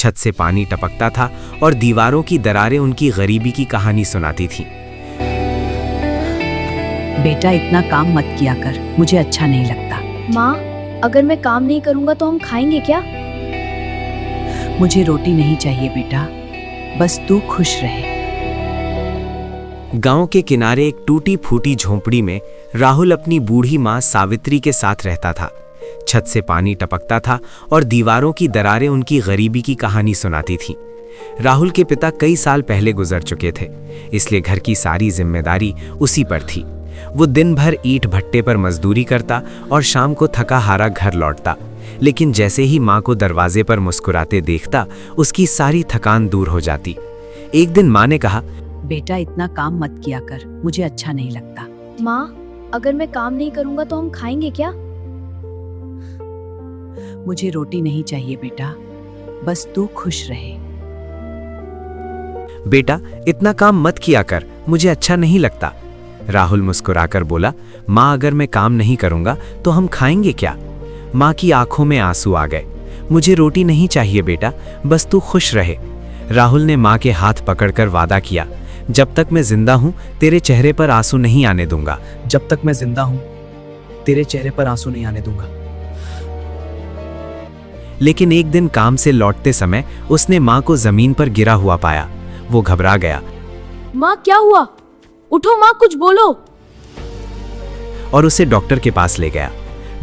छत से पानी टपकता था और दीवारों की दरारें उनकी गरीबी की कहानी सुनाती थीं। बेटा इतना काम मत किया कर, मुझे अच्छा नहीं लगता। माँ, अगर मैं काम नहीं करूँगा तो हम खाएंगे क्या? मुझे रोटी नहीं चाहिए बेटा, बस तू खुश रहे। गांव के किनारे एक टूटी फूटी झोंपड़ी में राहुल अपनी बूढ़ी माँ सावित्री के साथ रहता था। छत से पानी टपकता था और दीवारों की दरारें उनकी गरीबी की कहानी सुनाती थीं। राहुल के पिता कई साल पहले गुजर चुके थे, इसलिए घर की सारी जिम्मेदारी उसी पर थी। वो दिन भर ईंट भट्टे पर मजदूरी करता और शाम को थका हारा घर लौटता, लेकिन जैसे ही माँ को दरवाजे पर मुस्कुराते देखता, उसकी सारी थकान दूर हो जाती। एक दिन माँ ने कहा, बेटा इतना काम मत किया कर, मुझे अच्छा नहीं लगता। माँ, अगर मैं काम नहीं करूँगा तो हम खाएंगे क्या? मुझे रोटी नहीं चाहिए बेटा, बस तू खुश रहे। बेटा इतना काम मत किया कर, मुझे अच्छा नहीं लगता। राहुल मुस्कुराकर बोला, माँ अगर मैं काम नहीं करूँगा तो हम खाएंगे क्या? माँ की आंखों में आंसू आ गए। मुझे रोटी नहीं चाहिए बेटा, बस तू खुश रहे। राहुल ने माँ के हाथ पकड़कर वादा किया, जब तक मैं जिंदा हूँ तेरे चेहरे पर आंसू नहीं आने दूंगा। जब तक मैं जिंदा हूँ तेरे चेहरे पर आंसू नहीं आने दूंगा। लेकिन एक दिन काम से लौटते समय उसने माँ को जमीन पर गिरा हुआ पाया। वो घबरा गया। माँ क्या हुआ? उठो माँ, कुछ बोलो। और उसे डॉक्टर के पास ले गया।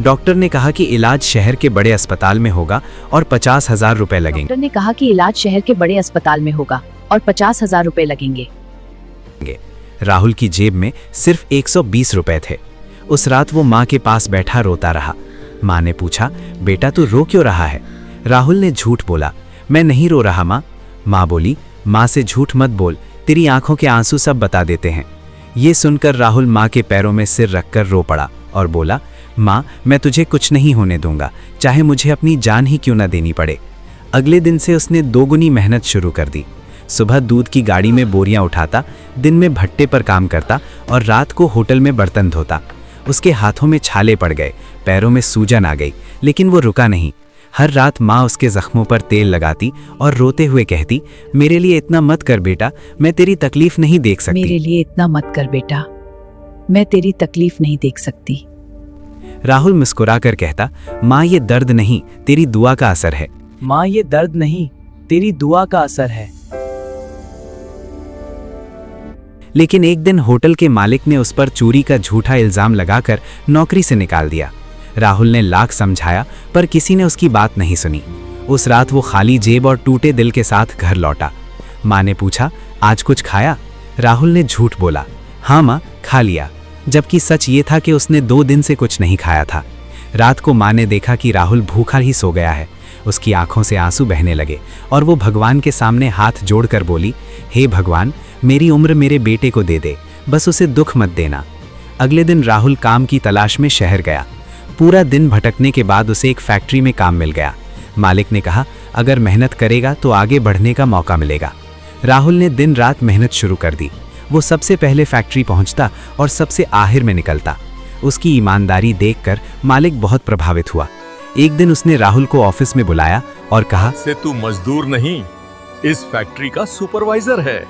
डॉक्टर ने कहा कि इलाज शहर के बड़े अस्पताल में होगा और 50,000 रुपए लगेंगे। डॉक्टर ने कहा कि इलाज शहर के बड़े अस्पताल में होगा और 50,000 रुपए लगेंगे। राहुल की जेब में सिर्फ 120 रुपए थे। उस रात वो माँ के पास बैठा रोता रहा। माँ ने पूछा, बेटा तू रो क्यों रहा है? राहुल ने झूठ बोला, मैं नहीं रो रहा माँ। माँ बोली, माँ से झूठ मत बोल, तेरी आंखों के आंसू सब बता देते हैं। ये सुनकर राहुल माँ के पैरों में सिर रखकर रो पड़ा और बोला, माँ मैं तुझे कुछ नहीं होने दूंगा, चाहे मुझे अपनी जान ही क्यों न देनी पड़े। अगले दिन से उसने दोगुनी मेहनत शुरू कर दी। सुबह दूध की गाड़ी में बोरियां उठाता, दिन में भट्टे पर काम करता और रात को होटल में बर्तन धोता। उसके हाथों में छाले पड़ गए, पैरों में सूजन आ गई, लेकिन वो रुका नहीं। हर रात माँ उसके जख्मों पर तेल लगाती और रोते हुए कहती, मेरे लिए इतना मत कर बेटा, मैं तेरी तकलीफ नहीं देख सकती। मेरे लिए इतना मत कर बेटा, मैं तेरी तकलीफ नहीं देख सकती। राहुल मुस्कुराकर कहता, माँ ये दर्द नहीं, तेरी दुआ का असर है। माँ ये दर्द नहीं, तेरी दुआ का असर है। लेकिन एक दिन होटल के मालिक ने उस पर चोरी का झूठा इल्जाम लगाकर नौकरी से निकाल दिया। राहुल ने लाख समझाया पर किसी ने उसकी बात नहीं सुनी। उस रात वो खाली जेब और टूटे दिल के साथ घर लौटा। माँ ने पूछा, आज कुछ खाया? राहुल ने झूठ बोला, हाँ माँ खा लिया, जबकि सच ये था कि उसने 2 दिन से कुछ नहीं खाया था। रात को माँ ने देखा कि राहुल भूखा ही सो गया है। उसकी आंखों से आंसू बहने लगे और वो भगवान के सामने हाथ जोड़कर बोली, हे भगवान, मेरी उम्र मेरे बेटे को दे दे, बस उसे दुख मत देना। अगले दिन राहुल काम की तलाश में शहर गया। पूरा दिन भटकने के बाद उसे एक फैक्ट्री में काम मिल गया। मालिक ने कहा, अगर मेहनत करेगा तो आगे बढ़ने का मौका मिलेगा। राहुल ने दिन रात मेहनत शुरू कर दी। वो सबसे पहले फैक्ट्री पहुंचता और सबसे आखिर में निकलता। उसकी ईमानदारी देखकर मालिक बहुत प्रभावित हुआ। एक दिन उसने राहुल को ऑफिस में बुलाया और कहा, से तू मजदूर नहीं, इस फैक्ट्री का सुपरवाइजर है।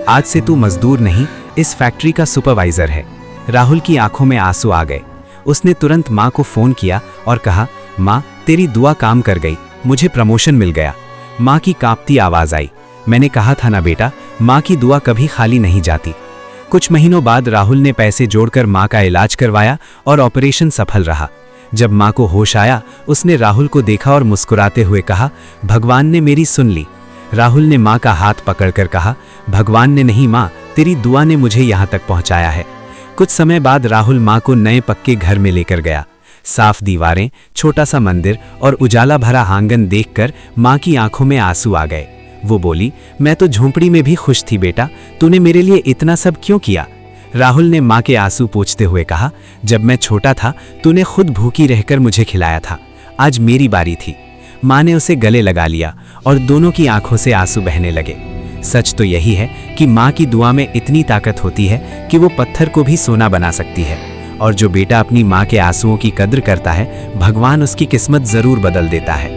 आज से तू मजदूर नहीं, इस फैक्ट्री का सुपरवाइजर है। राहुल की आंखों में आंसू आ गए। उसने तुरंत माँ को फोन किया और कहा, माँ तेरी दुआ काम कर गई, मुझे प्रमोशन मिल गया। माँ की कांपती आवाज आई, मैंने कहा था ना बेटा, माँ की दुआ कभी खाली नहीं जाती। कुछ महीनों बाद राहुल ने पैसे जोड़कर माँ का इलाज करवाया और ऑपरेशन सफल रहा। जब माँ को होश आया, उसने राहुल को देखा और मुस्कुराते हुए कहा, भगवान ने मेरी सुन ली। राहुल ने माँ का हाथ पकड़कर कहा, भगवान ने नहीं माँ, तेरी दुआ ने मुझे यहाँ तक पहुँचाया है। कुछ समय बाद राहुल माँ को नए पक्के घर में लेकर गया। साफ दीवारें, छोटा सा मंदिर और उजाला भरा आंगन देखकर माँ की आंखों में आंसू आ गए। वो बोली, मैं तो झोंपड़ी में भी खुश थी बेटा, तूने मेरे लिए इतना सब क्यों किया? राहुल ने माँ के आंसू पोंछते हुए कहा, जब मैं छोटा था तूने खुद भूखी रहकर मुझे खिलाया था, आज मेरी बारी थी। माँ ने उसे गले लगा लिया और दोनों की आंखों से आंसू बहने लगे। सच तो यही है कि माँ की दुआ में इतनी ताकत होती है कि वो पत्थर को भी सोना बना सकती है। और जो बेटा अपनी माँ के आंसुओं की कद्र करता है, भगवान उसकी किस्मत जरूर बदल देता है।